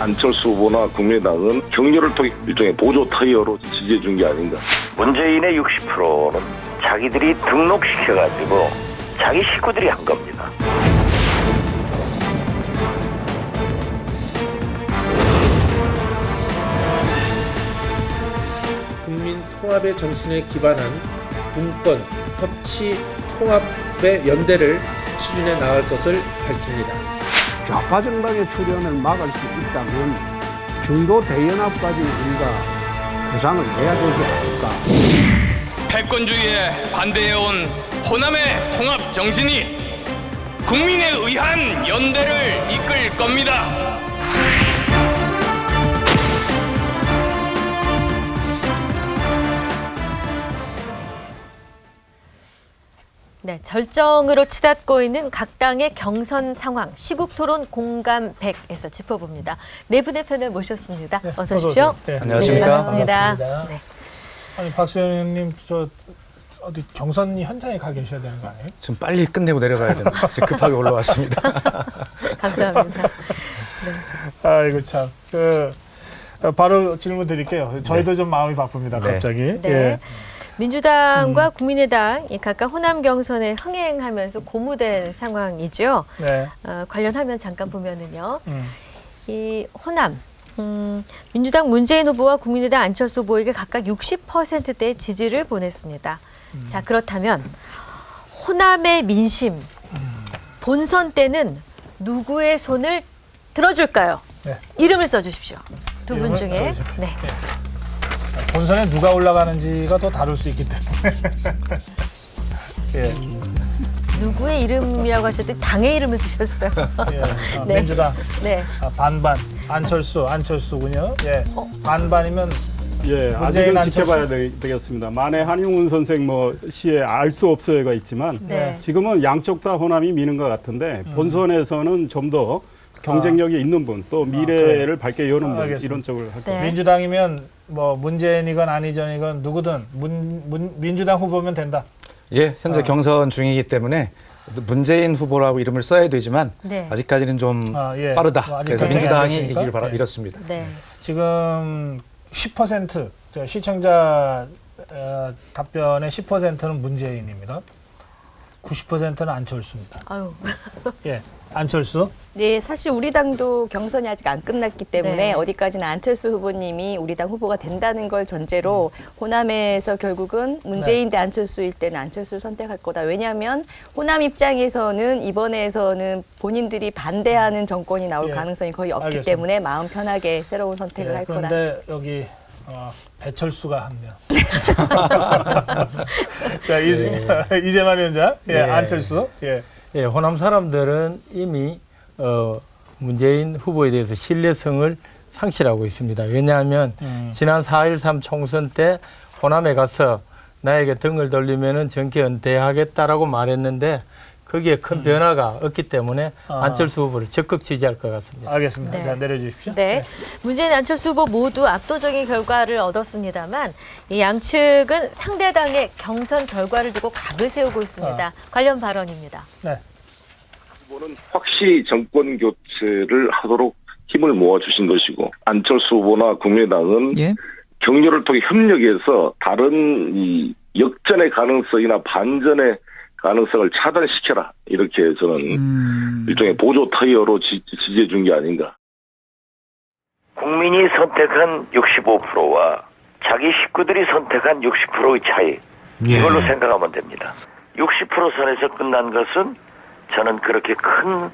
안철수 후보나 국민의당은 격려를 통해 일종의 보조 타이어로 지지해 준 게 아닌가. 문재인의 60%는 자기들이 등록시켜가지고 자기 식구들이 한 겁니다. 국민 통합의 정신에 기반한 분권, 협치, 통합의 연대를 추진해 나갈 것을 밝힙니다. 좌파 정당의 출현을 막을 수 있다면 중도 대연합까지 우리가 구상을 해야 되지 않을까. 패권주의에 반대해온 호남의 통합 정신이 국민에 의한 연대를 이끌 겁니다. 네, 절정으로 치닫고 있는 각 당의 경선 상황, 시국토론 공감 100에서 짚어봅니다. 네 분의 패널 모셨습니다. 네, 어서 오십시오. 네. 네, 안녕하십니까. 반갑습니다. 네. 아니 박수현님 저 어디 경선 현장에 가 계셔야 되는 거 아니에요? 좀 빨리 끝내고 내려가야 되는 지금 급하게 올라왔습니다. 감사합니다. 네. 아이고 참. 바로 질문 드릴게요. 저희도 좀 마음이 바쁩니다. 네. 갑자기. 네. 예. 민주당과 국민의당 각각 호남 경선에 흥행하면서 고무된 상황이죠. 네. 관련 화면 잠깐 보면은요. 이 호남 민주당 문재인 후보와 국민의당 안철수 후보에게 각각 60%대의 지지를 보냈습니다. 자, 그렇다면 호남의 민심 본선 때는 누구의 손을 들어줄까요? 네. 이름을 써주십시오. 두 분 이름을 중에. 써주십시오. 네. 본선에 누가 올라가는지가 더 다룰 수 있기 때문에. 예. 누구의 이름이라고 하셨더니 당의 이름을 쓰셨어요. 예. 네. 민주당 네. 반반 안철수군요. 예. 반반이면 예, 문재인 아직은 안철수? 지켜봐야 되겠습니다. 만에 한용운 선생 시에 알 수 없어요가 있지만 네. 지금은 양쪽 다 호남이 미는 것 같은데 본선에서는 좀 더 경쟁력이 있는 분, 또 미래를 밝게 여는 분 알겠습니다. 이런 쪽을 할 네. 겁니다. 민주당이면 뭐 문재인이건 안희정이건 누구든 민주당 후보면 된다. 예, 현재 경선 중이기 때문에 문재인 후보라고 이름을 써야 되지만 네. 아직까지는 좀 예. 빠르다. 뭐 아직 그래서 결정이 안 민주당이 됐으니까. 이기를 예. 이렇습니다. 네. 지금 10% 시청자 답변의 10%는 문재인입니다. 90%는 안철수입니다. 아유. 예, 안철수. 네, 사실 우리 당도 경선이 아직 안 끝났기 때문에 네. 어디까지나 안철수 후보님이 우리 당 후보가 된다는 걸 전제로 호남에서 결국은 문재인 대 안철수일 때는 안철수를 선택할 거다. 왜냐하면 호남 입장에서는 이번에서는 본인들이 반대하는 정권이 나올 예, 가능성이 거의 없기 알겠습니다. 때문에 마음 편하게 새로운 선택을 할 거다. 그런데 여기 배철수가 한 명. 자, 이재만 위원장. 예, 네. 안철수. 예. 예, 호남 사람들은 이미 문재인 후보에 대해서 신뢰성을 상실하고 있습니다. 왜냐하면 지난 4.13 총선 때 호남에 가서 나에게 등을 돌리면은 정계 은퇴하겠다라고 말했는데 거기에 큰 변화가 없기 때문에 안철수 후보를 적극 지지할 것 같습니다. 알겠습니다. 네. 자, 내려주십시오. 네. 문재인 안철수 후보 모두 압도적인 결과를 얻었습니다만 이 양측은 상대당의 경선 결과를 두고 각을 세우고 있습니다. 관련 발언입니다. 네. 후보는 확실히 정권 교체를 하도록 힘을 모아주신 것이고 안철수 후보나 국민의당은 격려를 통해 협력해서 다른 이 역전의 가능성이나 반전의 가능성을 차단시켜라. 이렇게 저는 일종의 보조 타이어로 지지해 준 게 아닌가. 국민이 선택한 65%와 자기 식구들이 선택한 60%의 차이, 이걸로 생각하면 됩니다. 60% 선에서 끝난 것은 저는 그렇게 큰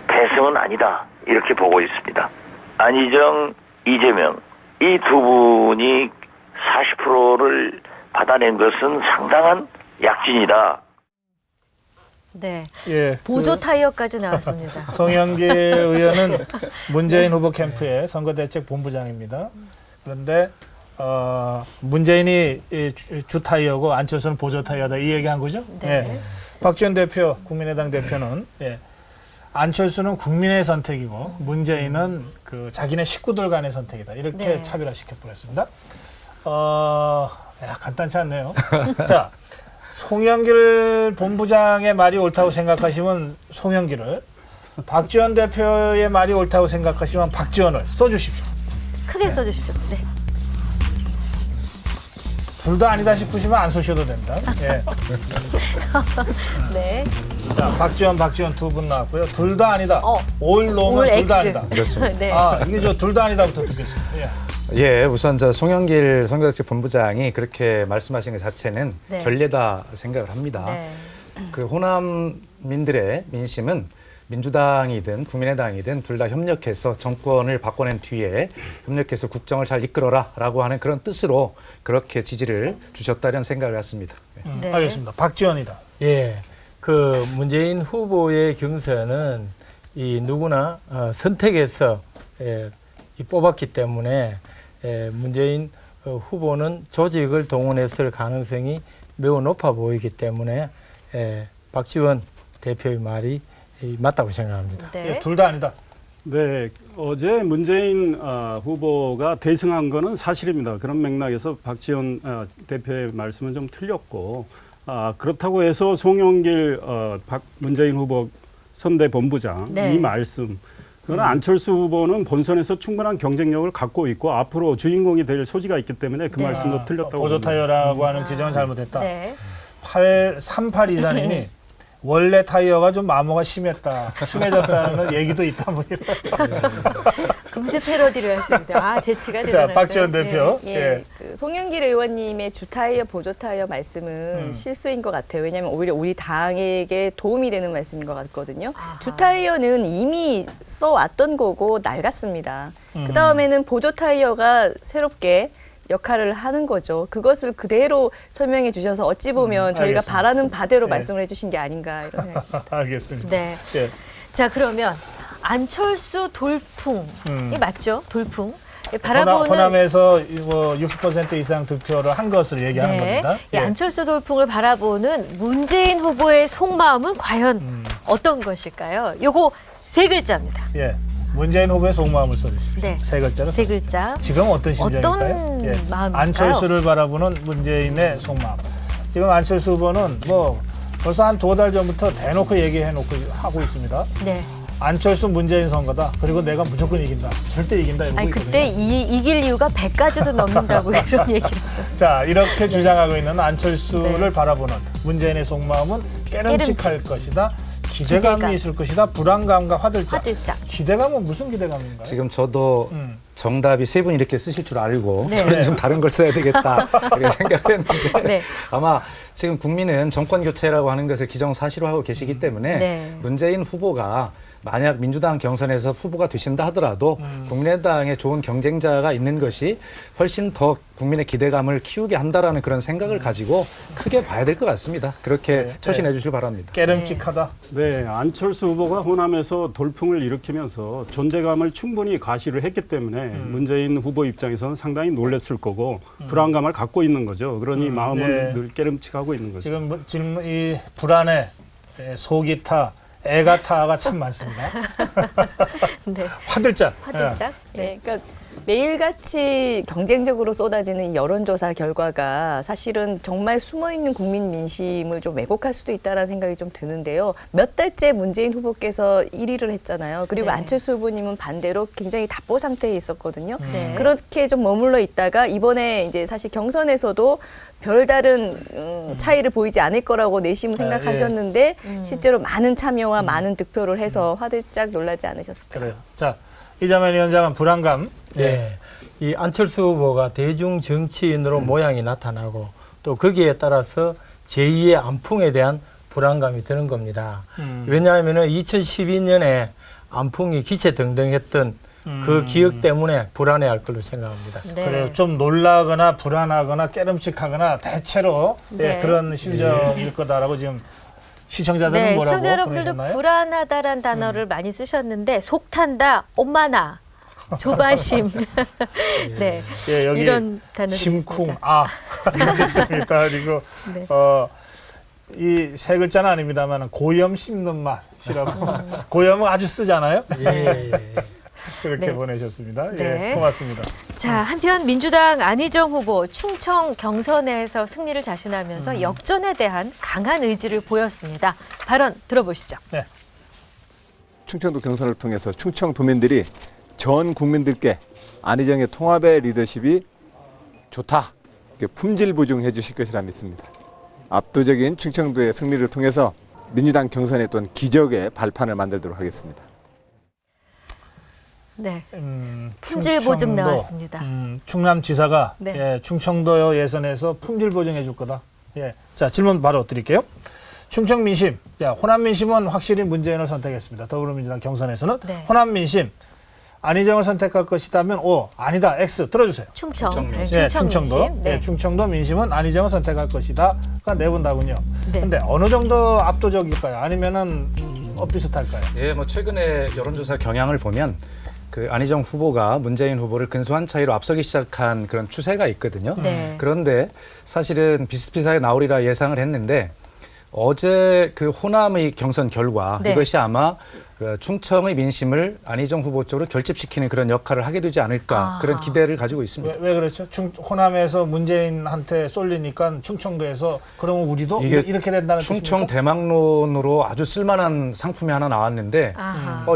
대승은 아니다, 이렇게 보고 있습니다. 안희정, 이재명 이 두 분이 40%를 받아낸 것은 상당한 약진이다. 네. 예, 보조 타이어까지 나왔습니다. 송영길 의원은 문재인 후보 캠프의 선거대책 본부장입니다. 그런데 문재인이 주 타이어고 안철수는 보조 타이어다, 이 얘기한 거죠? 네. 예. 박지원 대표, 국민의당 대표는 안철수는 국민의 선택이고 문재인은 그 자기네 식구들 간의 선택이다, 이렇게 네. 차별화시켜 버렸습니다. 간단치 않네요. 자, 송영길 본부장의 말이 옳다고 생각하시면 송영길을, 박지원 대표의 말이 옳다고 생각하시면 박지원을 써주십시오. 크게 써주십시오. 네. 둘 다 아니다 싶으시면 안 쓰셔도 됩니다. 예. 네. 자, 박지원 두 분 나왔고요. 둘 다 아니다. 올 노면 둘 다 아니다. 그렇습니다. 네. 아, 이게 저 둘 다 아니다부터 듣겠습니다. 예. 예, 우선 저 송영길 선거정책 본부장이 그렇게 말씀하신 것 자체는 네. 전례다 생각을 합니다. 네. 그 호남민들의 민심은 민주당이든 국민의당이든 둘 다 협력해서 정권을 바꿔낸 뒤에 협력해서 국정을 잘 이끌어라라고 하는 그런 뜻으로 그렇게 지지를 주셨다는 생각을 했습니다. 네. 알겠습니다. 박지원이다. 예, 그 문재인 후보의 경선은 이 누구나 선택해서 이 뽑았기 때문에 문재인 후보는 조직을 동원했을 가능성이 매우 높아 보이기 때문에 박지원 대표의 말이 맞다고 생각합니다. 네. 예, 둘 다 아니다. 네, 어제 문재인 후보가 대승한 거는 사실입니다. 그런 맥락에서 박지원 대표의 말씀은 좀 틀렸고, 그렇다고 해서 송영길 문재인 후보 선대 본부장 네. 이 말씀, 그건 안철수 후보는 본선에서 충분한 경쟁력을 갖고 있고 앞으로 주인공이 될 소지가 있기 때문에 그 네. 말씀도 틀렸다고 보조 봅니다. 타이어라고 하는 규정은 잘못했다. 네. 3824님이 원래 타이어가 좀 마모가 심해졌다는 얘기도 있다 뭐 이런. 금세 패러디를 하시는데 재치가 대단하죠. 자, 박지원 대표. 예, 예. 그 송영길 의원님의 주타이어, 보조타이어 말씀은 실수인 것 같아요. 왜냐하면 오히려 우리 당에게 도움이 되는 말씀인 것 같거든요. 주타이어는 이미 써왔던 거고 낡았습니다. 그 다음에는 보조타이어가 새롭게 역할을 하는 거죠. 그것을 그대로 설명해 주셔서 어찌 보면 저희가 알겠습니다. 바라는 바대로 네. 말씀을 해주신 게 아닌가 이런 생각입니다. 알겠습니다. 네. 예. 자, 그러면 안철수 돌풍이 맞죠? 돌풍. 바라보는 호남에서 뭐 60% 이상 득표를 한 것을 얘기하는 네. 겁니다. 이 안철수 돌풍을 바라보는 문재인 후보의 속마음은 과연 어떤 것일까요? 요거 세 글자입니다. 예. 문재인 후보의 속마음을 써주십시오. 네. 세 글자로. 세 글자. 지금 어떤 심정일까요? 어떤 마음일까요? 안철수를 바라보는 문재인의 속마음. 지금 안철수 후보는 뭐 벌써 한 2달 전부터 대놓고 얘기해놓고 하고 있습니다. 네. 안철수 문재인 선거다. 그리고 내가 무조건 이긴다. 절대 이긴다. 이러고 아니, 있거든요. 그때 이길 이유가 100가지도 넘는다고 이런 얘기를 하셨어요. 자, 이렇게 주장하고 있는 안철수를 네. 바라보는 문재인의 속마음은 깨름직할 것이다. 기대감이 있을 것이다. 불안감과 화들짝. 기대감은 무슨 기대감인가요? 지금 저도 정답이 세 분 이렇게 쓰실 줄 알고 네. 저는 좀 다른 걸 써야 되겠다 이렇게 생각을 했는데 네. 아마 지금 국민은 정권 교체라고 하는 것을 기정사실화하고 계시기 때문에 네. 문재인 후보가 만약 민주당 경선에서 후보가 되신다 하더라도 국민의당에 좋은 경쟁자가 있는 것이 훨씬 더 국민의 기대감을 키우게 한다라는 그런 생각을 가지고 크게 봐야 될 것 같습니다. 그렇게 처신해 주시길 바랍니다. 깨름직하다. 네, 안철수 후보가 호남에서 돌풍을 일으키면서 존재감을 충분히 가시를 했기 때문에 문재인 후보 입장에서는 상당히 놀랐을 거고 불안감을 갖고 있는 거죠. 그러니 마음은 늘 깨름직하고 있는 거죠. 지금 이 불안에 속이 타, 애가 타가 참 많습니다. 네. 화들짝. 화들짝. 네, 그러니까 매일같이 경쟁적으로 쏟아지는 이 여론조사 결과가 사실은 정말 숨어있는 국민 민심을 좀 왜곡할 수도 있다는 생각이 좀 드는데요. 몇 달째 문재인 후보께서 1위를 했잖아요. 그리고 네. 안철수 후보님은 반대로 굉장히 답보 상태에 있었거든요. 네. 그렇게 좀 머물러 있다가 이번에 이제 사실 경선에서도 별다른 차이를 보이지 않을 거라고 내심을 생각하셨는데 실제로 많은 참여와 많은 득표를 해서 화들짝 놀라지 않으셨을까요? 그래요. 자, 이재명 위원장은 불안감. 예. 이 안철수 후보가 대중 정치인으로 모양이 나타나고 또 거기에 따라서 제2의 안풍에 대한 불안감이 드는 겁니다. 왜냐하면 2012년에 안풍이 기체등등했던 그 기억 때문에 불안해할 걸로 생각합니다. 네. 그래요. 좀 놀라거나 불안하거나 깨름직하거나 대체로 네. 그런 심정일 거다라고 지금 시청자들은 네, 뭐라고 시청자 여러분들도 보내셨나요? 불안하다라는 단어를 많이 쓰셨는데 속탄다, 엄마나, 조바심. 네, 예, 여기 이런 단어들이 심쿵, 있습니다. 이렇게 있습니다. 그리고 네. 이 세 글자는 아닙니다만 고염 씹는 맛이라고. 고염은 아주 쓰잖아요. 예. 그렇게 네. 보내셨습니다. 네. 예, 고맙습니다. 자, 한편 민주당 안희정 후보 충청 경선에서 승리를 자신하면서 역전에 대한 강한 의지를 보였습니다. 발언 들어보시죠. 네. 충청도 경선을 통해서 충청도민들이 전 국민들께 안희정의 통합의 리더십이 좋다, 품질 보증해 주실 것이라 믿습니다. 압도적인 충청도의 승리를 통해서 민주당 경선에 또한 기적의 발판을 만들도록 하겠습니다. 네, 품질 보증 나왔습니다. 충남지사가 네. 예, 충청도 예선에서 품질 보증해 줄 거다. 예, 자 질문 바로 드릴게요. 충청 민심, 자 호남 민심은 확실히 문재인을 선택했습니다. 더불어민주당 경선에서는 네. 호남 민심 안희정을 선택할 것이다면 O, 아니다 X 들어주세요. 충청, 네, 예, 충청 충청도, 민심. 네. 예, 충청도 민심은 안희정을 선택할 것이다가 내본다군요. 네. 근데 어느 정도 압도적일까요? 아니면은 비슷할까요? 예, 뭐 최근에 여론조사 경향을 보면 그 안희정 후보가 문재인 후보를 근소한 차이로 앞서기 시작한 그런 추세가 있거든요. 네. 그런데 사실은 비슷비슷하게 나오리라 예상을 했는데 어제 그 호남의 경선 결과 네. 이것이 아마 그 충청의 민심을 안희정 후보 쪽으로 결집시키는 그런 역할을 하게 되지 않을까 그런 기대를 가지고 있습니다. 왜 그렇죠? 호남에서 문재인한테 쏠리니까 충청도에서 그러면 우리도 이렇게 된다는 충청 뜻입니까? 대망론으로 아주 쓸만한 상품이 하나 나왔는데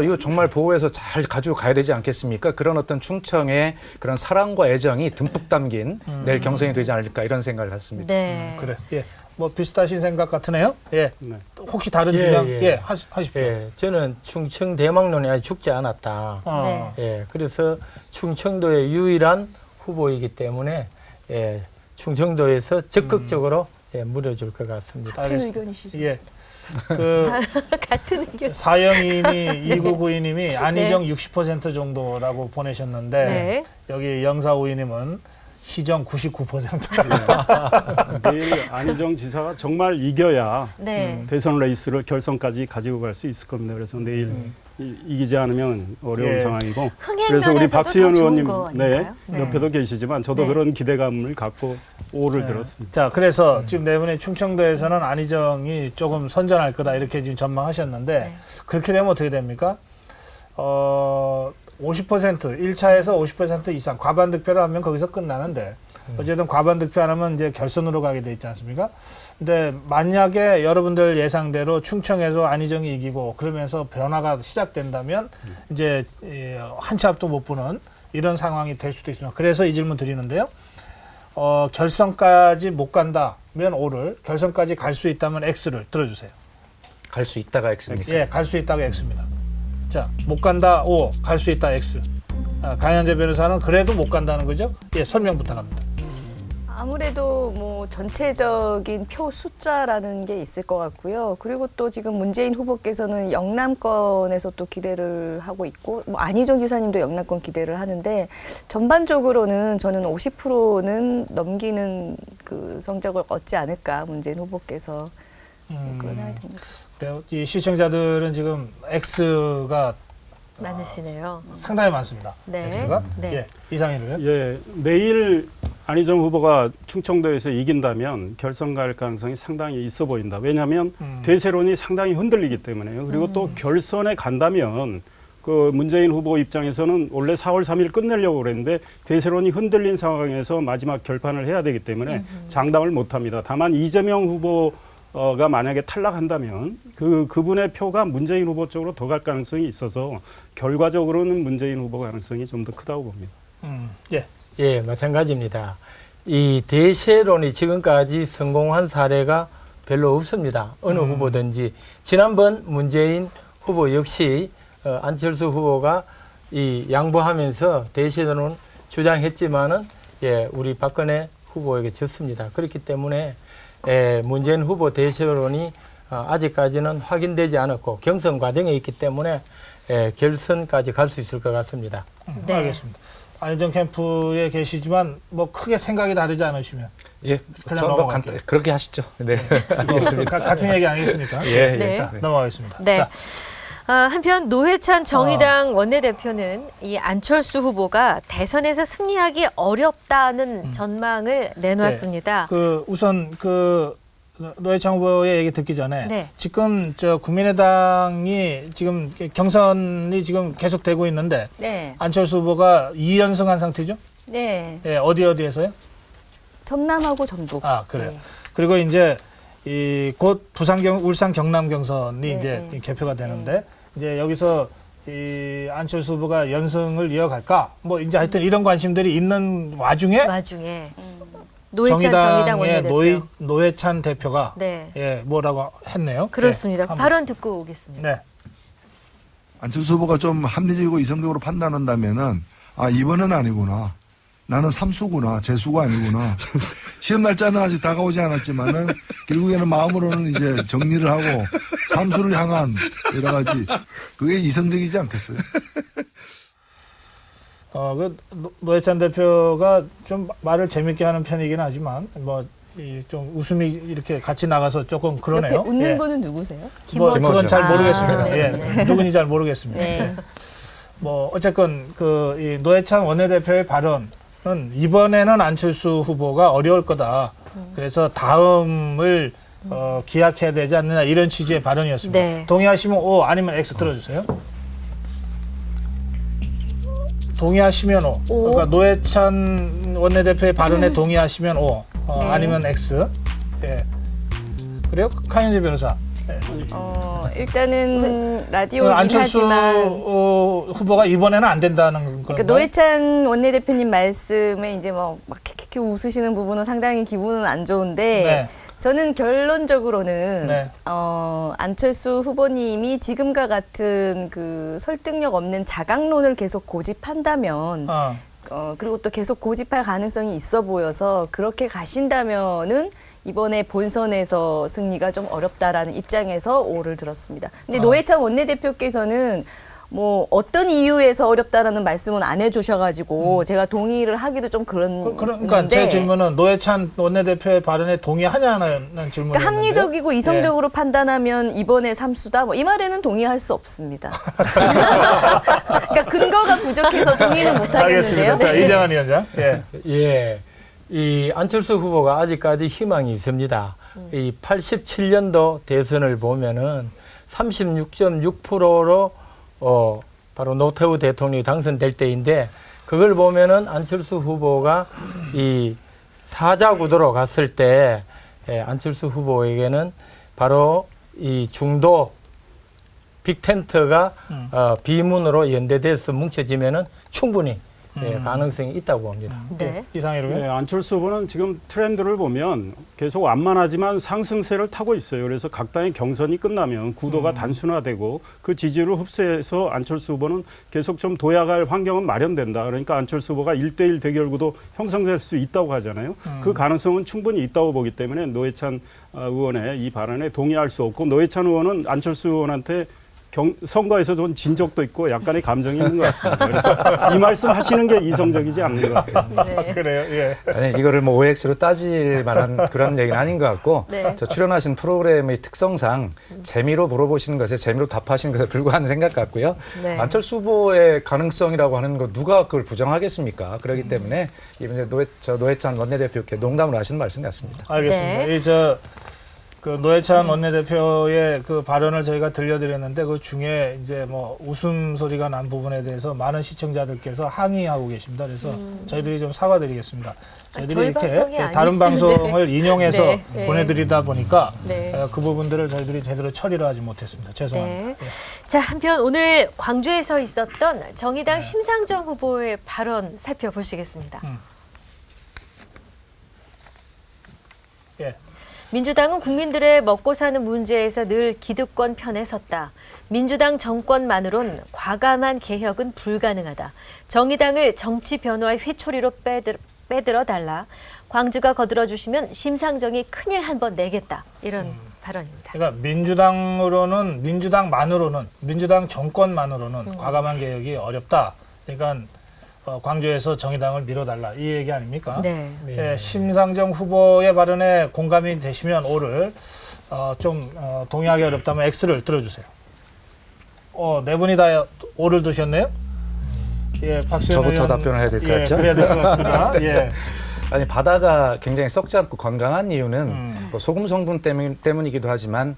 이거 정말 보호해서 잘 가지고 가야 되지 않겠습니까? 그런 어떤 충청의 그런 사랑과 애정이 듬뿍 담긴 내일 경선이 되지 않을까 이런 생각을 갖습니다. 네. 그래. 예. 뭐 비슷하신 생각 같으네요. 예. 네. 혹시 다른 주장 하십시오. 예, 저는 충청 대망론이 아직 죽지 않았다. 네. 예, 그래서 충청도의 유일한 후보이기 때문에 예, 충청도에서 적극적으로 예, 물어줄 것 같습니다. 같은 의견이시죠? 예. 그 같은 의견. 사영이인이 2992님이 안희정 60% 정도라고 보내셨는데 네. 여기 0452님은 시정 99%. 내일 안희정 지사가 정말 이겨야 네. 대선 레이스를 결선까지 가지고 갈 수 있을 겁니다. 그래서 내일 이기지 않으면 어려운 예. 상황이고. 흥행 그래서 우리 면에서도 박수현 더 좋은 의원님 거 네, 아닌가요? 네. 옆에도 계시지만 저도 네. 그런 기대감을 갖고 오를 들었습니다. 자, 그래서 지금 내분에 충청도에서는 안희정이 조금 선전할 거다 이렇게 지금 전망하셨는데 네. 그렇게 되면 어떻게 됩니까? 50% 1차에서 50% 이상 과반 득표를 하면 거기서 끝나는데 어쨌든 과반 득표 안 하면 이제 결선으로 가게 돼 있지 않습니까? 근데 만약에 여러분들 예상대로 충청에서 안희정이 이기고 그러면서 변화가 시작된다면 이제 한 치 앞도 못 보는 이런 상황이 될 수도 있습니다. 그래서 이 질문 드리는데요. 결선까지 못 간다면 O를, 결선까지 갈 수 있다면 X를 들어주세요. 갈 수 있다가 X입니까? 예, 갈 수 있다가 X입니다. 자, 못 간다 O, 갈 수 있다 X. 강현재 변호사는 그래도 못 간다는 거죠? 예, 설명 부탁합니다. 아무래도 뭐 전체적인 표 숫자라는 게 있을 것 같고요. 그리고 또 지금 문재인 후보께서는 영남권에서 또 기대를 하고 있고, 뭐 안희정 지사님도 영남권 기대를 하는데 전반적으로는 저는 50%는 넘기는 그 성적을 얻지 않을까 문재인 후보께서 그런 생각이 듭니다. 그래요. 이 시청자들은 지금 X가 많으시네요. 상당히 많습니다. 네. X가. 네. 예, 이상희로요. 예, 내일 안희정 후보가 충청도에서 이긴다면 결선 갈 가능성이 상당히 있어 보인다. 왜냐하면 대세론이 상당히 흔들리기 때문에요. 그리고 또 결선에 간다면 그 문재인 후보 입장에서는 원래 4월 3일 끝내려고 그랬는데 대세론이 흔들린 상황에서 마지막 결판을 해야 되기 때문에 장담을 못합니다. 다만 이재명 후보가 만약에 탈락한다면 그분의 표가 문재인 후보 쪽으로 더 갈 가능성이 있어서 결과적으로는 문재인 후보 가능성이 좀 더 크다고 봅니다. 예. 예, 마찬가지입니다. 이 대세론이 지금까지 성공한 사례가 별로 없습니다. 어느 후보든지. 지난번 문재인 후보 역시 안철수 후보가 이 양보하면서 대세론을 주장했지만은 예, 우리 박근혜 후보에게 졌습니다. 그렇기 때문에 문재인 후보 대세론이 아직까지는 확인되지 않았고 경선 과정에 있기 때문에 결선까지 갈 수 있을 것 같습니다. 네. 알겠습니다. 안희정 캠프에 계시지만 뭐 크게 생각이 다르지 않으시면 예, 그냥 넘어갈게요. 그렇게 하시죠. 네, 알겠습니다. 같은 얘기 아니겠습니까? 예, 네. 자, 넘어가겠습니다. 네. 자, 한편 노회찬 정의당 원내대표는 이 안철수 후보가 대선에서 승리하기 어렵다는 전망을 내놓았습니다. 우선 노회찬 후보의 얘기 듣기 전에 네. 지금 국민의당이 지금 경선이 지금 계속되고 있는데 네. 안철수 후보가 2연승한 상태죠? 네. 예, 어디에서요? 전남하고 전북. 아, 그래요. 네. 그리고 이제 곧 울산 경남 경선이 네. 이제 개표가 되는데 이제 여기서 이 안철수 후보가 연승을 이어갈까? 뭐 이제 하여튼 이런 관심들이 있는 와중에 노회찬 정의당 원내대표 노회찬 대표가 네. 예, 뭐라고 했네요. 그렇습니다. 네, 발언 듣고 오겠습니다. 네. 안철수 후보가 좀 합리적이고 이성적으로 판단한다면은 아 이번은 아니구나. 나는 삼수구나. 재수가 아니구나. 시험 날짜는 아직 다가오지 않았지만은 결국에는 마음으로는 이제 정리를 하고 삼수를 향한 여러 가지 그게 이성적이지 않겠어요? 그 노회찬 대표가 좀 말을 재밌게 하는 편이긴 하지만 좀 웃음이 이렇게 같이 나가서 조금 그러네요. 옆에 웃는 예. 분은 누구세요? 그건 잘 모르겠습니다. 네, 예. 네. 누군지 잘 모르겠습니다. 네. 어쨌건 이 노회찬 원내대표의 발언은 이번에는 안철수 후보가 어려울 거다. 그래서 다음을 기약해야 되지 않느냐 이런 취지의 발언이었습니다. 네. 동의하시면 O 아니면 X 들어주세요. 동의하시면 O. 그러니까 노회찬 원내대표의 발언에 동의하시면 O. 네. 아니면 X. 예. 그래요? 강현재 변호사. 네. 일단은 라디오긴 안철수 하지만 후보가 이번에는 안 된다는 건가요? 그러니까 노회찬 원내대표님 말씀에 이제 막 킥킥 웃으시는 부분은 상당히 기분은 안 좋은데 네. 저는 결론적으로는 네. 안철수 후보님이 지금과 같은 그 설득력 없는 자강론을 계속 고집한다면 그리고 또 계속 고집할 가능성이 있어 보여서 그렇게 가신다면은 이번에 본선에서 승리가 좀 어렵다라는 입장에서 O를 들었습니다. 근데 노회찬 원내대표께서는 뭐 어떤 이유에서 어렵다라는 말씀은 안 해주셔가지고 제가 동의를 하기도 좀 그러니까 제 질문은 노회찬 원내대표의 발언에 동의하냐는 질문이었는데 그러니까 합리적이고 이성적으로 판단하면 이번에 삼수다 뭐 이 말에는 동의할 수 없습니다. 그러니까 근거가 부족해서 동의는 못 하겠는데요. 알겠습니다. 자, 이정환 위원장. 예. 예. 이 안철수 후보가 아직까지 희망이 있습니다. 이 87년도 대선을 보면은 36.6%로 바로 노태우 대통령이 당선될 때인데 그걸 보면은 안철수 후보가 이 사자 구도로 갔을 때 안철수 후보에게는 바로 이 중도 빅텐트가 비문으로 연대돼서 뭉쳐지면은 충분히 가능성이 있다고 봅니다. 네. 이상해로요? 네, 안철수 후보는 지금 트렌드를 보면 계속 완만하지만 상승세를 타고 있어요. 그래서 각 당의 경선이 끝나면 구도가 단순화되고 그 지지를 흡수해서 안철수 후보는 계속 좀 도약할 환경은 마련된다. 그러니까 안철수 후보가 1대1 대결 구도 형성될 수 있다고 하잖아요. 그 가능성은 충분히 있다고 보기 때문에 노회찬 의원의 이 발언에 동의할 수 없고 노회찬 의원은 안철수 의원한테 선거에서 좀 진 적도 있고 약간의 감정이 있는 것 같습니다. 그래서 이 말씀 하시는 게 이성적이지 않는 것 같아요. 네. 그래요? 예. 아니, 이거를 뭐 OX로 따질 만한 그런 얘기는 아닌 것 같고 네. 저 출연하신 프로그램의 특성상 재미로 물어보시는 것에 재미로 답하시는 것에 불과한 생각 같고요. 네. 안철수 후보의 가능성이라고 하는 거 누가 그걸 부정하겠습니까? 그렇기 때문에 이번에 노회찬 원내대표께 농담으로 하시는 말씀 같습니다. 알겠습니다. 네. 그 노회찬 원내대표의 그 발언을 저희가 들려드렸는데 그 중에 이제 뭐 웃음소리가 난 부분에 대해서 많은 시청자들께서 항의하고 계십니다. 그래서 저희들이 좀 사과드리겠습니다. 저희들이 저희 이렇게 방송이 다른 방송을 인용해서 네. 보내드리다 보니까 네. 그 부분들을 저희들이 제대로 처리를 하지 못했습니다. 죄송합니다. 네. 자, 한편 오늘 광주에서 있었던 정의당 심상정 후보의 발언 살펴보시겠습니다. 예. 민주당은 국민들의 먹고 사는 문제에서 늘 기득권 편에 섰다. 민주당 정권만으론 과감한 개혁은 불가능하다. 정의당을 정치 변화의 휘초리로 빼들어 달라. 광주가 거들어주시면 심상정이 큰일 한번 내겠다. 이런 발언입니다. 그러니까 민주당 정권만으로는 과감한 개혁이 어렵다. 그러니까 광주에서 정의당을 밀어달라 이 얘기 아닙니까? 네. 예, 심상정 후보의 발언에 공감이 되시면 O를 동의하기 어렵다면 X를 들어주세요. 네 분이 다 O를 두셨네요. 예, 박수현 저부터 의원, 답변을 해야 될 것 같죠? 그래야 될 것 같습니다. 예. 아니 바다가 굉장히 썩지 않고 건강한 이유는 뭐 소금 성분 때문이기도 하지만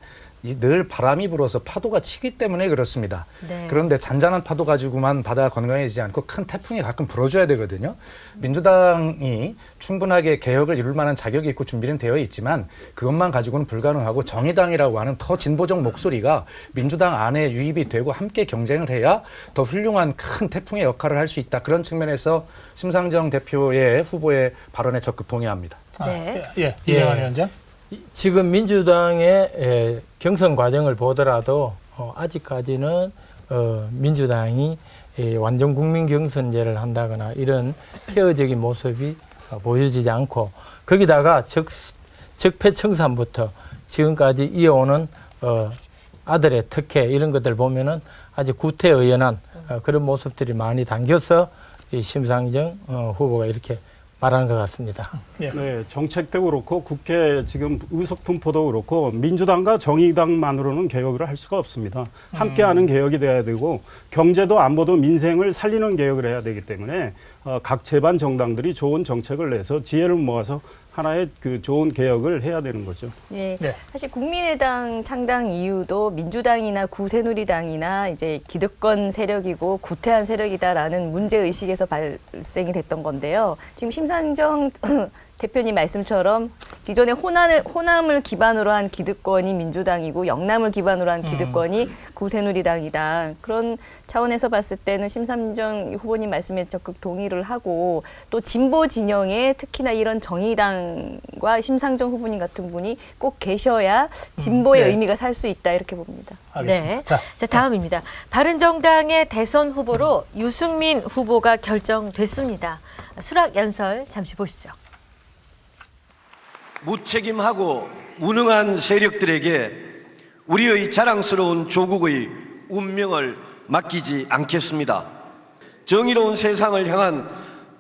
늘 바람이 불어서 파도가 치기 때문에 그렇습니다. 네. 그런데 잔잔한 파도 가지고만 바다가 건강해지지 않고 큰 태풍이 가끔 불어줘야 되거든요. 민주당이 충분하게 개혁을 이룰 만한 자격이 있고 준비는 되어 있지만 그것만 가지고는 불가능하고 정의당이라고 하는 더 진보적 목소리가 민주당 안에 유입이 되고 함께 경쟁을 해야 더 훌륭한 큰 태풍의 역할을 할 수 있다. 그런 측면에서 심상정 대표의 후보의 발언에 적극 동의합니다. 네. 이해만 위원장. 지금 민주당의 경선 과정을 보더라도 아직까지는 민주당이 완전 국민 경선제를 한다거나 이런 폐허적인 모습이 보여지지 않고 거기다가 적폐청산부터 지금까지 이어오는 아들의 특혜 이런 것들 보면은 아주 구태의연한 그런 모습들이 많이 담겨서 이 심상정 후보가 이렇게 말하는 것 같습니다. 네, 정책도 그렇고 국회 지금 의석 분포도 그렇고 민주당과 정의당만으로는 개혁을 할 수가 없습니다. 함께하는 개혁이 돼야 되고 경제도 안보도 민생을 살리는 개혁을 해야 되기 때문에 각 제반 정당들이 좋은 정책을 내서 지혜를 모아서 하나의 그 좋은 개혁을 해야 되는 거죠. 네. 사실 국민의당 창당 이유도 민주당이나 구새누리당이나 이제 기득권 세력이고 구태한 세력이다라는 문제 의식에서 발생이 됐던 건데요. 지금 심상정 대표님 말씀처럼 기존의 호남을 기반으로 한 기득권이 민주당이고 영남을 기반으로 한 기득권이 구새누리당이다. 그런 차원에서 봤을 때는 심상정 후보님 말씀에 적극 동의를 하고 또 진보 진영에 특히나 이런 정의당과 심상정 후보님 같은 분이 꼭 계셔야 진보의 의미가 살 수 있다 이렇게 봅니다. 네. 자, 다음입니다. 바른정당의 대선 후보로 유승민 후보가 결정됐습니다. 수락 연설 잠시 보시죠. 무책임하고 무능한 세력들에게 우리의 자랑스러운 조국의 운명을 맡기지 않겠습니다. 정의로운 세상을 향한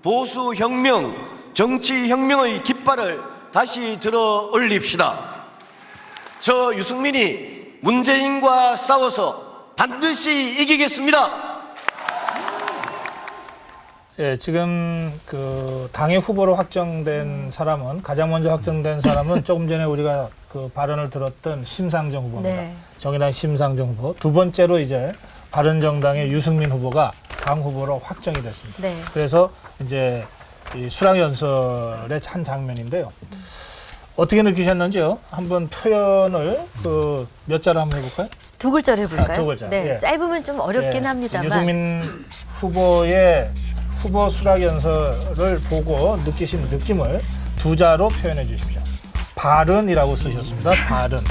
보수혁명, 정치혁명의 깃발을 다시 들어 올립시다. 저 유승민이 문재인과 싸워서 반드시 이기겠습니다. 예, 지금 그 당의 후보로 확정된 사람은 가장 먼저 확정된 사람은 조금 전에 우리가 그 발언을 들었던 심상정 후보입니다. 네. 정의당 심상정 후보. 두 번째로 이제 바른정당의 유승민 후보가 당 후보로 확정이 됐습니다. 네. 그래서 이제 이 수락 연설의 한 장면인데요. 어떻게 느끼셨는지요? 한번 표현을 그 몇 자로 한번 해볼까요? 두 글자로 해볼까요? 두 글자. 네, 예. 짧으면 좀 어렵긴 합니다만. 유승민 후보의 후보 수락 연설을 보고 느끼신 느낌을 두 자로 표현해 주십시오. 발언이라고 쓰셨습니다. 발언.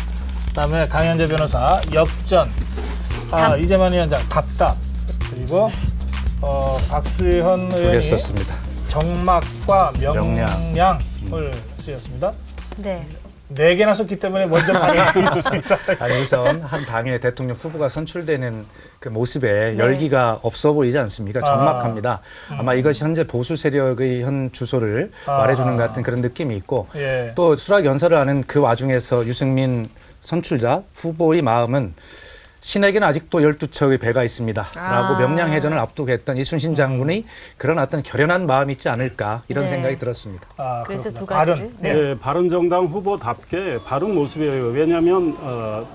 그다음에 강현재 변호사 역전. 이재만 위원장 답답. 그리고 박수현 의원이 썼습니다. 정막과 명량을 쓰셨습니다. 네. 4개나 썼기 때문에 먼저 말해드리겠습니다. 아니, 우선 한 당의 대통령 후보가 선출되는 그 모습에 열기가 없어 보이지 않습니까? 적막합니다. 아마 이것이 현재 보수 세력의 현 주소를 말해주는 것 같은 그런 느낌이 있고 또 수락 연설을 하는 그 와중에서 유승민 선출자 후보의 마음은 신에게는 아직도 12척의 배가 있습니다. 라고 명량해전을 앞두고 했던 이순신 장군의 그런 어떤 결연한 마음이 있지 않을까 이런 생각이 들었습니다. 그래서 두 가지를. 네, 바른정당 후보답게 바른 모습이에요. 왜냐하면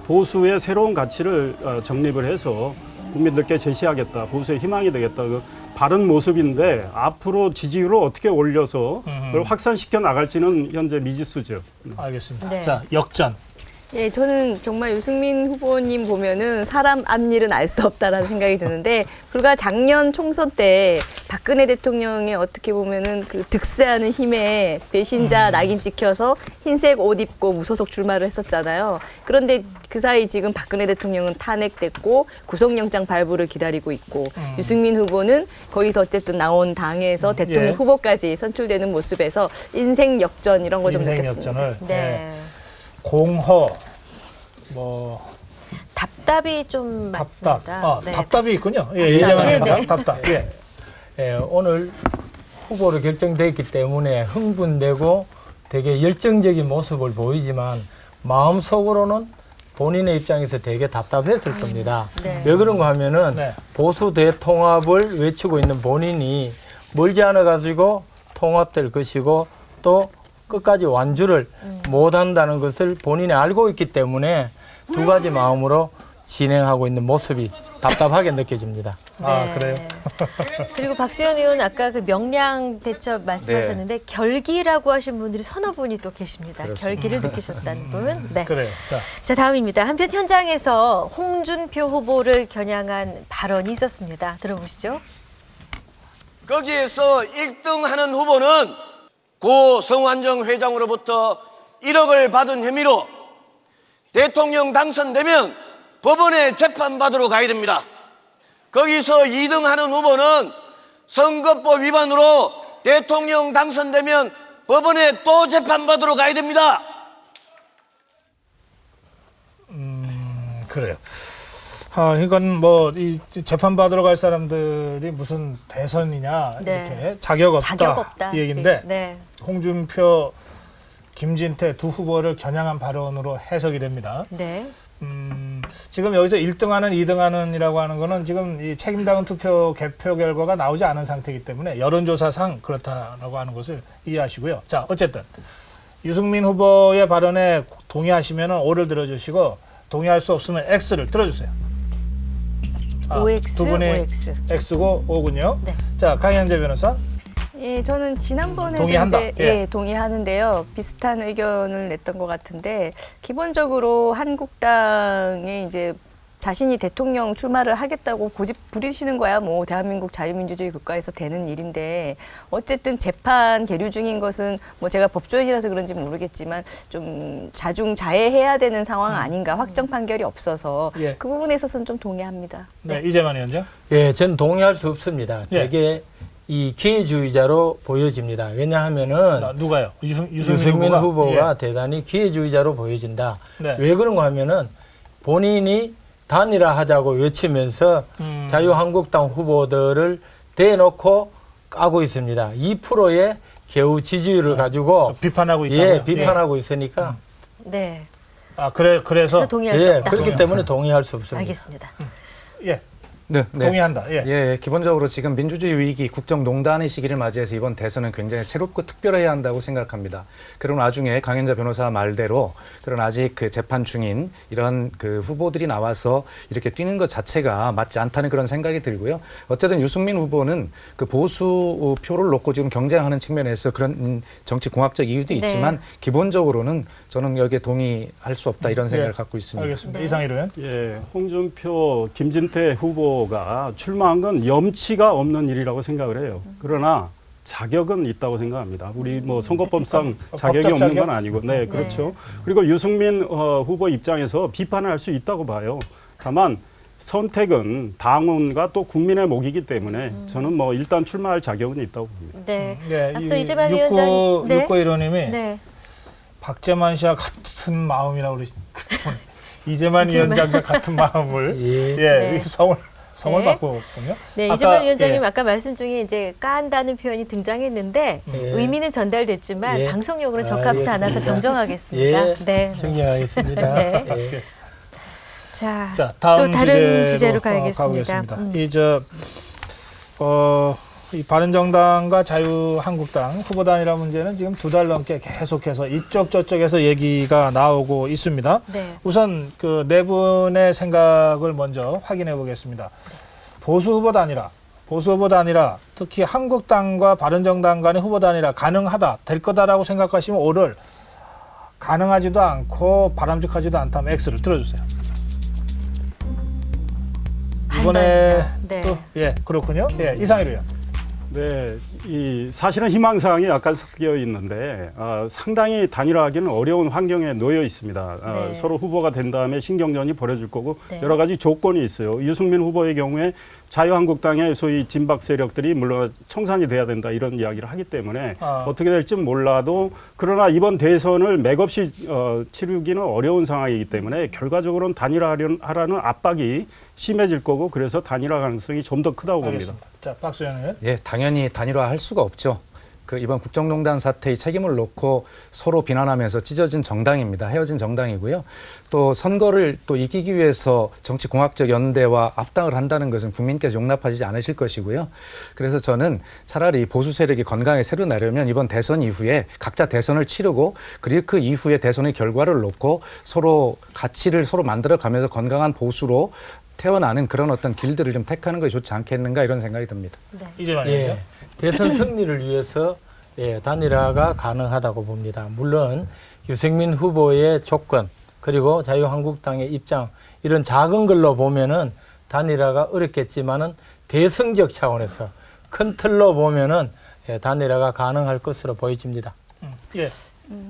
보수의 새로운 가치를 정립을 해서 국민들께 제시하겠다. 보수의 희망이 되겠다. 그 바른 모습인데 앞으로 지지율을 어떻게 올려서 그걸 확산시켜 나갈지는 현재 미지수죠. 알겠습니다. 네. 자, 역전. 예, 저는 정말 유승민 후보님 보면은 사람 앞일은 알 수 없다라는 생각이 드는데 불과 작년 총선 때 박근혜 대통령의 어떻게 보면은 그 득세하는 힘에 배신자 낙인 찍혀서 흰색 옷 입고 무소속 출마를 했었잖아요. 그런데 그 사이 지금 박근혜 대통령은 탄핵됐고 구속영장 발부를 기다리고 있고 유승민 후보는 거기서 어쨌든 나온 당에서 대통령 후보까지 선출되는 모습에서 인생 역전 이런 거 좀 느꼈습니다. 인생 역전을. 네. 공허, 답답이 좀 많습니다. 네. 답답이 있군요. 예, 이재만 답답. 오늘 후보로 결정됐기 때문에 흥분되고 되게 열정적인 모습을 보이지만 마음속으로는 본인의 입장에서 되게 답답했을 겁니다. 네. 왜 그런가 하면은 보수 대통합을 외치고 있는 본인이 멀지 않아 가지고 통합될 것이고 또 끝까지 완주를 못한다는 것을 본인이 알고 있기 때문에 두 가지 마음으로 진행하고 있는 모습이 답답하게 느껴집니다. 아, 그래요? 그리고 박수현 의원 아까 그 명량 대첩 말씀하셨는데 결기라고 하신 분들이 서너 분이 또 계십니다. 그렇습니다. 결기를 느끼셨다는 분. 네. 그래요. 자, 다음입니다. 한편 현장에서 홍준표 후보를 겨냥한 발언이 있었습니다. 들어보시죠. 거기에서 1등하는 후보는 고 성완종 회장으로부터 1억을 받은 혐의로 대통령 당선되면 법원에 재판받으러 가야 됩니다. 거기서 2등하는 후보는 선거법 위반으로 대통령 당선되면 법원에 또 재판받으러 가야 됩니다. 그래요. 이건 뭐 이 재판 받으러 갈 사람들이 무슨 대선이냐 이렇게 자격 없다 이 얘기인데 네. 홍준표, 김진태 두 후보를 겨냥한 발언으로 해석이 됩니다. 네. 지금 여기서 1등하는 2등하는이라고 하는 거는 지금 이 책임당원 투표 개표 결과가 나오지 않은 상태이기 때문에 여론조사상 그렇다라고 하는 것을 이해하시고요. 자, 어쨌든 유승민 후보의 발언에 동의하시면 O를 들어주시고 동의할 수 없으면 X를 들어주세요. OX, 두 분이 OX. X고 O군요. 네. 자, 강현재 변호사. 예, 저는 지난번에 동의한다. 이제 동의하는데요. 비슷한 의견을 냈던 것 같은데 기본적으로 한국당이 이제 자신이 대통령 출마를 하겠다고 고집 부리시는 거야 뭐 대한민국 자유민주주의 국가에서 되는 일인데 어쨌든 재판 계류 중인 것은 뭐 제가 법조인이라서 그런지 모르겠지만 좀 자중자애해야 되는 상황 아닌가 확정 판결이 없어서 예. 그 부분에 있어서는 좀 동의합니다. 네, 이재만 위원장. 예, 저는 동의할 수 없습니다. 예. 되게 이 기회주의자로 보여집니다. 왜냐하면은 누가요? 유승민 후보가 예. 대단히 기회주의자로 보여진다. 네. 왜 그런가 하면은 본인이 단일화하자고 외치면서 자유한국당 후보들을 대놓고 까고 있습니다. 2%의 겨우 지지율을 가지고 비판하고 있다고요? 예, 비판하고 있으니까. 네. 그래서 동의할 수 예, 없다. 그렇기 때문에 동의할 수 없습니다. 알겠습니다. 예. 네, 동의한다. 예. 예, 기본적으로 지금 민주주의 위기, 국정농단의 시기를 맞이해서 이번 대선은 굉장히 새롭고 특별해야 한다고 생각합니다. 그런 와중에 강현자 변호사 말대로 그런 아직 그 재판 중인 이런 그 후보들이 나와서 이렇게 뛰는 것 자체가 맞지 않다는 그런 생각이 들고요. 어쨌든 유승민 후보는 그 보수 표를 놓고 지금 경쟁하는 측면에서 그런 정치 공학적 이유도 있지만 네. 기본적으로는 저는 여기에 동의할 수 없다 이런 생각을 갖고 있습니다. 알겠습니다. 이상일 의원. 예, 홍준표, 김진태 후보가 출마한 건 염치가 없는 일이라고 생각을 해요. 그러나 자격은 있다고 생각합니다. 우리 뭐 선거법상 자격이 법적 없는 자격? 건 아니고, 네, 그렇죠. 그리고 유승민 후보 입장에서 비판을 할 수 있다고 봐요. 다만 선택은 당원과 또 국민의 목이기 때문에 저는 뭐 일단 출마할 자격은 있다고 봅니다. 네. 네, 앞서 이재만 위원장. 네. 6915님이 네. 박재만 씨와 같은 마음이라고 그러시. 이재만 위원장과 같은 마음을 네. 성을 네. 바꾸었군요. 네, 이재만 위원장님 아까 말씀 중에 이제 깐다는 표현이 등장했는데 의미는 전달됐지만 방송용으로는 적합치 않아서 정정하겠습니다. 예, 네. 정정하겠습니다. 네. 예. 자, 다음 또 다른 주제로 가겠습니다. 가보겠습니다. 이 바른정당과 자유한국당 후보 단일화 문제는 지금 2달 넘게 계속해서 이쪽 저쪽에서 얘기가 나오고 있습니다. 네. 우선 그 네 분의 생각을 먼저 확인해 보겠습니다. 보수 후보 단일화, 특히 한국당과 바른정당 간의 후보 단일화 가능하다, 될 거다라고 생각하시면 O를, 가능하지도 않고 바람직하지도 않다면 X를 들어주세요. 이번에 네. 또 그렇군요. 예, 이상일 의원. 네, 사실은 희망사항이 약간 섞여 있는데 상당히 단일화하기는 어려운 환경에 놓여 있습니다. 네. 서로 후보가 된 다음에 신경전이 벌어질 거고 네. 여러 가지 조건이 있어요. 유승민 후보의 경우에 자유한국당의 소위 진박 세력들이 물론 청산이 돼야 된다 이런 이야기를 하기 때문에 어떻게 될지 몰라도 그러나 이번 대선을 맥없이 치르기는 어려운 상황이기 때문에 결과적으로는 단일화하라는 압박이 심해질 거고 그래서 단일화 가능성이 좀 더 크다고 봅니다. 자, 박수현 의원. 예, 당연히 단일화할 수가 없죠. 그 이번 국정농단 사태의 책임을 놓고 서로 비난하면서 찢어진 정당입니다. 헤어진 정당이고요. 또 선거를 또 이기기 위해서 정치공학적 연대와 합당을 한다는 것은 국민께서 용납하지 않으실 것이고요. 그래서 저는 차라리 보수 세력이 건강하게 새로 나려면 이번 대선 이후에 각자 대선을 치르고 그리고 그 이후에 대선의 결과를 놓고 서로 가치를 서로 만들어가면서 건강한 보수로 태어나는 그런 어떤 길들을 좀 택하는 것이 좋지 않겠는가 이런 생각이 듭니다. 네. 이제 대선 승리를 위해서 단일화가 가능하다고 봅니다. 물론 유승민 후보의 조건 그리고 자유한국당의 입장 이런 작은 걸로 보면은 단일화가 어렵겠지만은 대승적 차원에서 큰 틀로 보면은 단일화가 가능할 것으로 보여집니다. 예.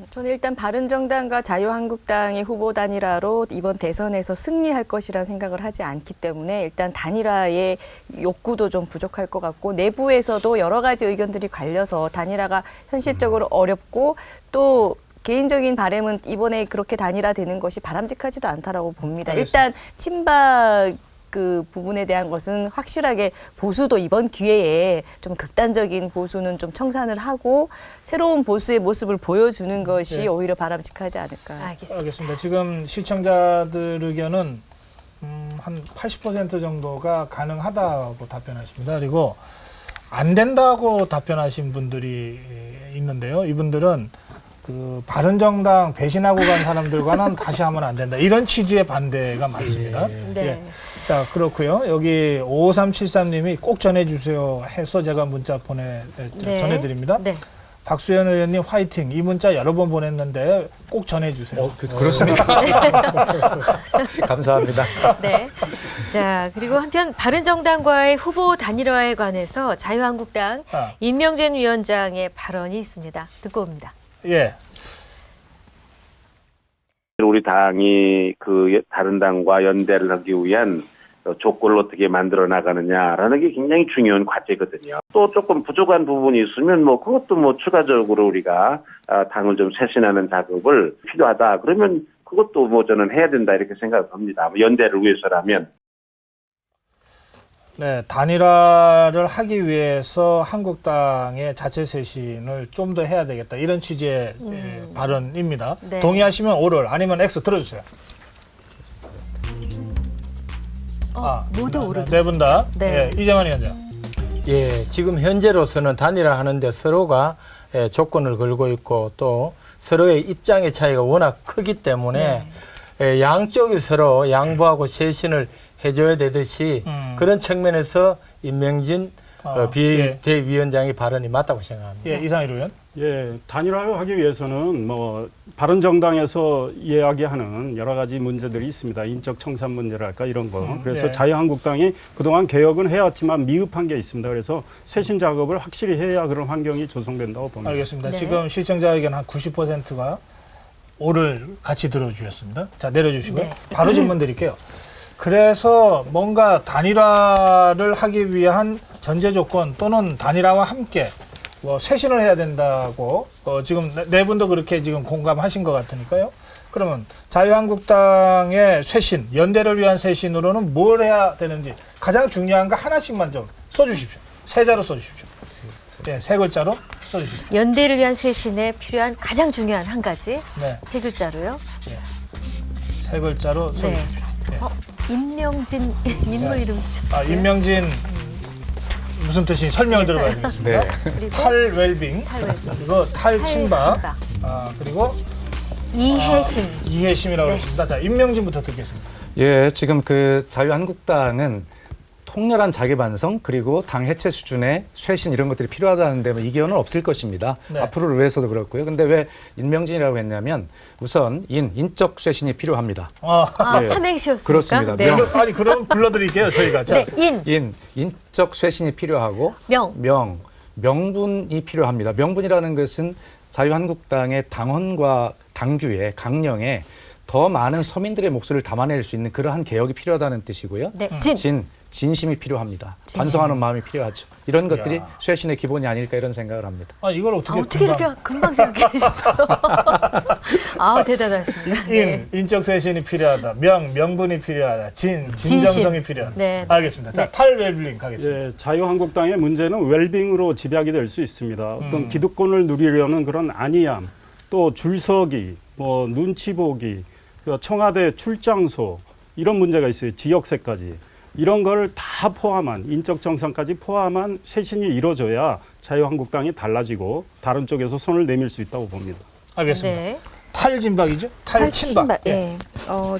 저는 일단 바른정당과 자유한국당의 후보 단일화로 이번 대선에서 승리할 것이라는 생각을 하지 않기 때문에 일단 단일화의 욕구도 좀 부족할 것 같고 내부에서도 여러 가지 의견들이 갈려서 단일화가 현실적으로 어렵고 또 개인적인 바람은 이번에 그렇게 단일화되는 것이 바람직하지도 않다라고 봅니다. 알겠습니다. 일단 친박 그 부분에 대한 것은 확실하게 보수도 이번 기회에 좀 극단적인 보수는 좀 청산을 하고 새로운 보수의 모습을 보여주는 것이 오히려 바람직하지 않을까. 알겠습니다. 지금 시청자들 의견은 한 80% 정도가 가능하다고 답변하십니다. 그리고 안 된다고 답변하신 분들이 있는데요. 이분들은 그 바른정당 배신하고 간 사람들과는 다시 하면 안 된다. 이런 취지의 반대가 많습니다. 예. 자, 그렇고요. 여기 5373님이 꼭 전해주세요 해서 제가 문자 전해드립니다. 네. 박수현 의원님 화이팅. 이 문자 여러 번 보냈는데 꼭 전해주세요. 그렇습니다. 감사합니다. 네. 자, 그리고 한편 바른정당과의 후보 단일화에 관해서 자유한국당 임명진 위원장의 발언이 있습니다. 듣고 옵니다. 예. 우리 당이 그 다른 당과 연대를 하기 위한 조건을 어떻게 만들어 나가느냐라는 게 굉장히 중요한 과제거든요. 또 조금 부족한 부분이 있으면 그것도 추가적으로 우리가 당을 좀 쇄신하는 작업을 필요하다. 그러면 그것도 저는 해야 된다 이렇게 생각합니다. 연대를 위해서라면. 네, 단일화를 하기 위해서 한국당의 자체 쇄신을 좀 더 해야 되겠다. 이런 취지의 발언입니다. 네. 동의하시면 오를 아니면 X 들어주세요. 모두 오를. 네 분 다. 네. 이재만 위원장. 예, 지금 현재로서는 단일화하는데 서로가 조건을 걸고 있고 또 서로의 입장의 차이가 워낙 크기 때문에 양쪽이 서로 양보하고 쇄신을 해줘야 되듯이 그런 측면에서 임명진 비대위원장의 발언이 맞다고 생각합니다. 예, 이상일 의원. 예, 단일화하기 위해서는 바른정당에서 이야기하는 여러 가지 문제들이 있습니다. 인적 청산 문제랄까 이런 거. 그래서 자유한국당이 그동안 개혁은 해왔지만 미흡한 게 있습니다. 그래서 쇄신 작업을 확실히 해야 그런 환경이 조성된다고 봅니다. 알겠습니다. 지금 시청자 의견 한 90%가 오를 같이 들어주셨습니다. 자, 내려주시고요. 바로 질문 드릴게요. 그래서 뭔가 단일화를 하기 위한 전제 조건 또는 단일화와 함께 쇄신을 해야 된다고 지금 네 분도 그렇게 지금 공감하신 것 같으니까요. 그러면 자유한국당의 쇄신, 연대를 위한 쇄신으로는 뭘 해야 되는지 가장 중요한 거 하나씩만 좀 써주십시오. 세 자로 써주십시오. 네, 세 글자로 써주십시오. 연대를 위한 쇄신에 필요한 가장 중요한 한 가지. 세 글자로요. 세 글자로 써주십시오. 임명진 인물 이름 주셨어요. 임명진 무슨 뜻인지 설명을 들어봐야 되겠습니다. 그리고 탈웰빙, 그리고 탈친박, 그리고 이해심이라고 했습니다. 자, 임명진부터 듣겠습니다. 예, 지금 그 자유한국당은 통렬한 자기반성 그리고 당 해체 수준의 쇄신 이런 것들이 필요하다는데 이견은 없을 것입니다. 앞으로를 위해서도 그렇고요. 근데 왜 임명진이라고 했냐면 우선 인적 쇄신이 필요합니다. 삼행시였습니까? 그렇습니다. 네. 아니 그럼 불러드릴게요 저희가. 자. 인적 쇄신이 필요하고 명분이 필요합니다. 명분이라는 것은 자유한국당의 당헌과 당규에 강령에 더 많은 서민들의 목소리를 담아낼 수 있는 그러한 개혁이 필요하다는 뜻이고요. 진심이 필요합니다. 반성하는 마음이 필요하죠. 이런 것들이 야. 쇄신의 기본이 아닐까 이런 생각을 합니다. 이걸 어떻게 이렇게 금방 생각해주셨어요? 대단하십니다. 인적 쇄신이 필요하다. 명분이 필요하다. 진정성이 필요하다. 네. 알겠습니다. 자, 탈웰빙 가겠습니다. 예, 자유한국당의 문제는 웰빙으로 집약이 될 수 있습니다. 어떤 기득권을 누리려는 그런 안이함, 또 줄서기, 뭐 눈치 보기, 청와대 출장소 이런 문제가 있어요. 지역세까지. 이런 걸 다 포함한 인적 정상까지 포함한 쇄신이 이루어져야 자유한국당이 달라지고 다른 쪽에서 손을 내밀 수 있다고 봅니다. 알겠습니다. 네. 탈진박이죠? 탈친박. 예.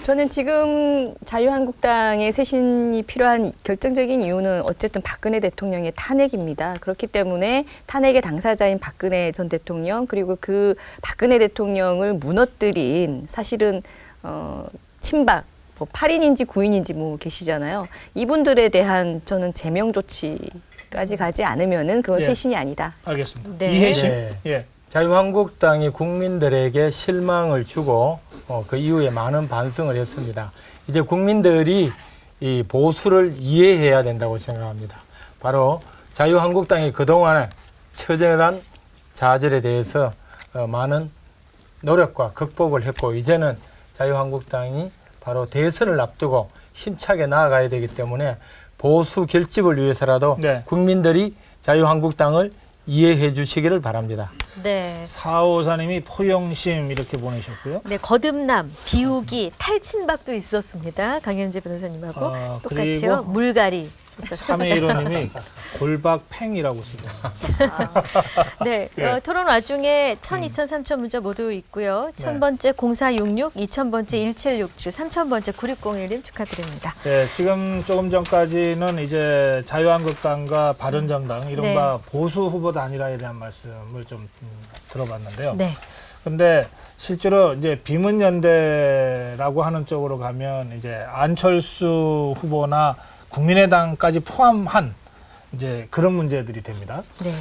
저는 지금 자유한국당의 쇄신이 필요한 결정적인 이유는 어쨌든 박근혜 대통령의 탄핵입니다. 그렇기 때문에 탄핵의 당사자인 박근혜 전 대통령 그리고 그 박근혜 대통령을 무너뜨린 사실은 친박 8인인지 9인인지 뭐 계시잖아요. 이분들에 대한 저는 제명 조치까지 가지 않으면은 그건 쇄신이 아니다. 알겠습니다. 네. 이해심. 네. 예. 자유한국당이 국민들에게 실망을 주고 그 이후에 많은 반성을 했습니다. 이제 국민들이 이 보수를 이해해야 된다고 생각합니다. 바로 자유한국당이 그동안에 처절한 좌절에 대해서 많은 노력과 극복을 했고 이제는 자유한국당이 바로 대선을 앞두고 힘차게 나아가야 되기 때문에 보수 결집을 위해서라도 국민들이 자유한국당을 이해해 주시기를 바랍니다. 네. 454님이 포용심 이렇게 보내셨고요. 네, 거듭남, 비우기, 탈친박도 있었습니다. 강현재 변호사님하고 똑같이요. 물갈이 있었어요. 315님이 골박팽이라고 쓰고 네, 토론 와중에 1000, 2000, 3000 문자 모두 있고요. 1000번째 0466, 2000번째 1767, 3000번째 9601님 축하드립니다. 네, 지금 조금 전까지는 이제 자유한국당과 바른정당 이른바 보수 후보 단일화에 대한 말씀을 좀 들어봤는데요. 네. 근데 실제로 이제 비문연대라고 하는 쪽으로 가면 이제 안철수 후보나 국민의당까지 포함한 이제 그런 문제들이 됩니다. 네.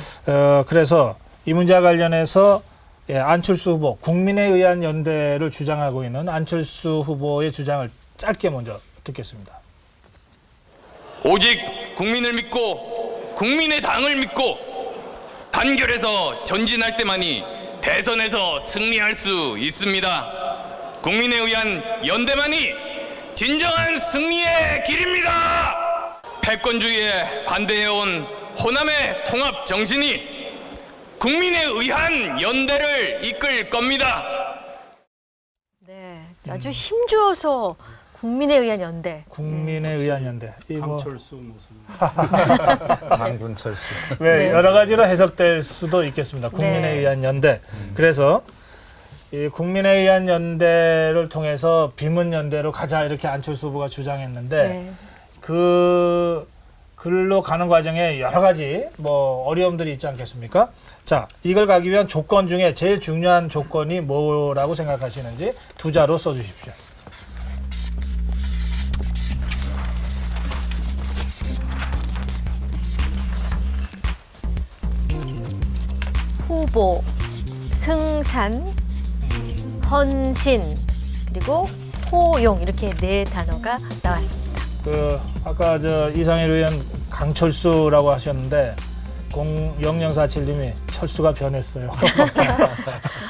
그래서 이 문제와 관련해서 안철수 후보, 국민에 의한 연대를 주장하고 있는 안철수 후보의 주장을 짧게 먼저 듣겠습니다. 오직 국민을 믿고 국민의 당을 믿고 단결해서 전진할 때만이 대선에서 승리할 수 있습니다. 국민에 의한 연대만이 진정한 승리의 길입니다. 패권주의에 반대해온 호남의 통합 정신이 국민에 의한 연대를 이끌 겁니다. 네, 아주 힘주어서 국민에 의한 연대. 국민에 의한 연대. 강철수 모습. 장군철수. 여러 가지로 해석될 수도 있겠습니다. 국민에 의한 연대. 그래서 이 국민에 의한 연대를 통해서 비문연대로 가자 이렇게 안철수 후보가 주장했는데 글로 가는 과정에 여러 가지 뭐 어려움들이 있지 않겠습니까? 자, 이걸 가기 위한 조건 중에 제일 중요한 조건이 뭐라고 생각하시는지 두 자로 써주십시오. 후보, 승산, 헌신, 그리고 포용 이렇게 네 단어가 나왔습니다. 아까 이상일 의원 강철수라고 하셨는데 0047님이 철수가 변했어요.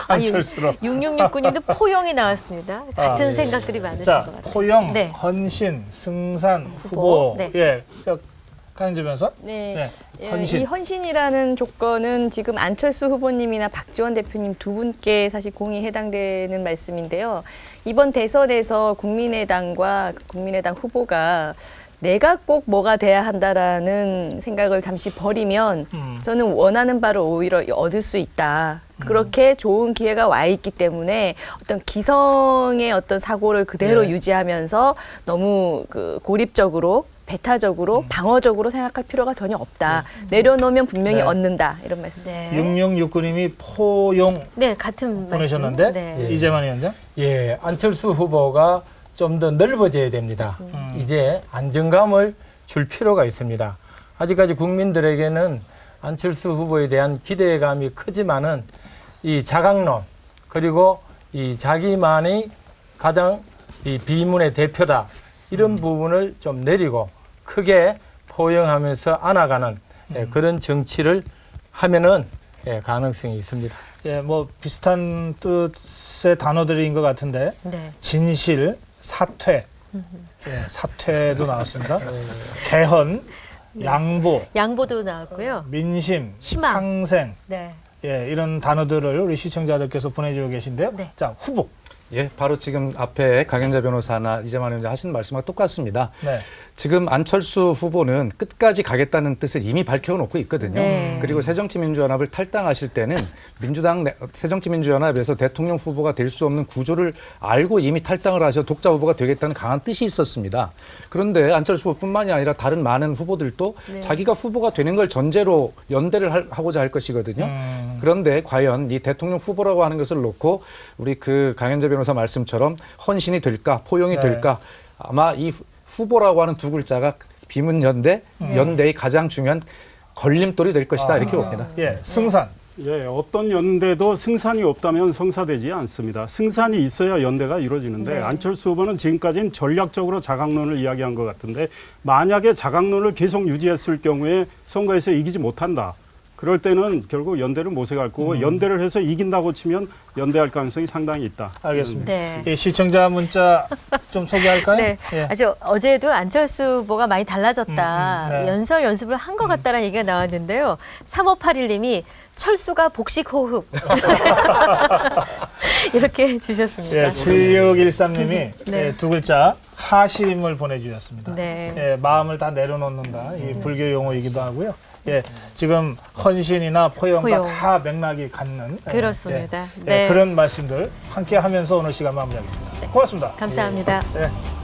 강철수로. 6669님도 포용이 나왔습니다. 같은 생각들이 많으신 것 같아요. 포용, 헌신, 승산, 후보. 강현재 변호사? 네. 헌신. 이 헌신이라는 조건은 지금 안철수 후보님이나 박지원 대표님 두 분께 사실 공이 해당되는 말씀인데요. 이번 대선에서 국민의당과 국민의당 후보가 내가 꼭 뭐가 돼야 한다라는 생각을 잠시 버리면 저는 원하는 바를 오히려 얻을 수 있다. 그렇게 좋은 기회가 와 있기 때문에 어떤 기성의 어떤 사고를 그대로 유지하면서 너무 고립적으로 배타적으로 방어적으로 생각할 필요가 전혀 없다. 내려놓으면 분명히 얻는다. 이런 말씀. 6669님이 포용 같은 보내셨는데 이재만 위원장? 예, 안철수 후보가 좀 더 넓어져야 됩니다. 이제 안정감을 줄 필요가 있습니다. 아직까지 국민들에게는 안철수 후보에 대한 기대감이 크지만은 이 자강론 그리고 이 자기만이 가장 이 비문의 대표다 이런 부분을 좀 내리고 크게 포용하면서 안아가는 그런 정치를 하면은 가능성이 있습니다. 예, 뭐 비슷한 뜻의 단어들인 것 같은데 네. 진실, 사퇴, 예, 사퇴도 나왔습니다. 개헌, 양보, 양보도 나왔고요. 민심, 희망. 상생, 네. 예, 이런 단어들을 우리 시청자들께서 보내주고 계신데요. 네. 자, 후보. 예, 바로 지금 앞에 강현자 변호사나 이재만 의원님 하신 말씀과 똑같습니다. 네. 지금 안철수 후보는 끝까지 가겠다는 뜻을 이미 밝혀놓고 있거든요. 네. 그리고 새정치민주연합을 탈당하실 때는 새정치민주연합에서 대통령 후보가 될 수 없는 구조를 알고 이미 탈당을 하셔 독자 후보가 되겠다는 강한 뜻이 있었습니다. 그런데 안철수 후보뿐만이 아니라 다른 많은 후보들도 네. 자기가 후보가 되는 걸 전제로 연대를 하고자 할 것이거든요. 그런데 과연 이 대통령 후보라고 하는 것을 놓고 우리 그 강현자 변호사 말씀처럼 헌신이 될까, 포용이 네. 될까, 아마 이 후보라고 하는 두 글자가 비문연대, 연대의 가장 중요한 걸림돌이 될 것이다 이렇게 봅니다. 예, 승산. 예, 어떤 연대도 승산이 없다면 성사되지 않습니다. 승산이 있어야 연대가 이루어지는데 네. 안철수 후보는 지금까지는 전략적으로 자강론을 이야기한 것 같은데 만약에 자강론을 계속 유지했을 경우에 선거에서 이기지 못한다. 그럴 때는 결국 연대를 모색할 거고 연대를 해서 이긴다고 치면 연대할 가능성이 상당히 있다. 알겠습니다. 네. 예, 시청자 문자 좀 소개할까요? 네. 예. 아주 어제도 안철수 후보가 많이 달라졌다. 네. 연설 연습을 한 것 같다라는 얘기가 나왔는데요. 3581님이 철수가 복식 호흡. 이렇게 주셨습니다. 예, 7613님이 네. 예, 두 글자 하심을 보내주셨습니다. 네. 예, 마음을 다 내려놓는다. 이 불교 용어이기도 하고요. 예, 지금 헌신이나 포용과 포용. 다 맥락이 갖는 그렇습니다. 예, 네. 그런 말씀들 함께 하면서 오늘 시간 마무리하겠습니다. 고맙습니다. 감사합니다. 예.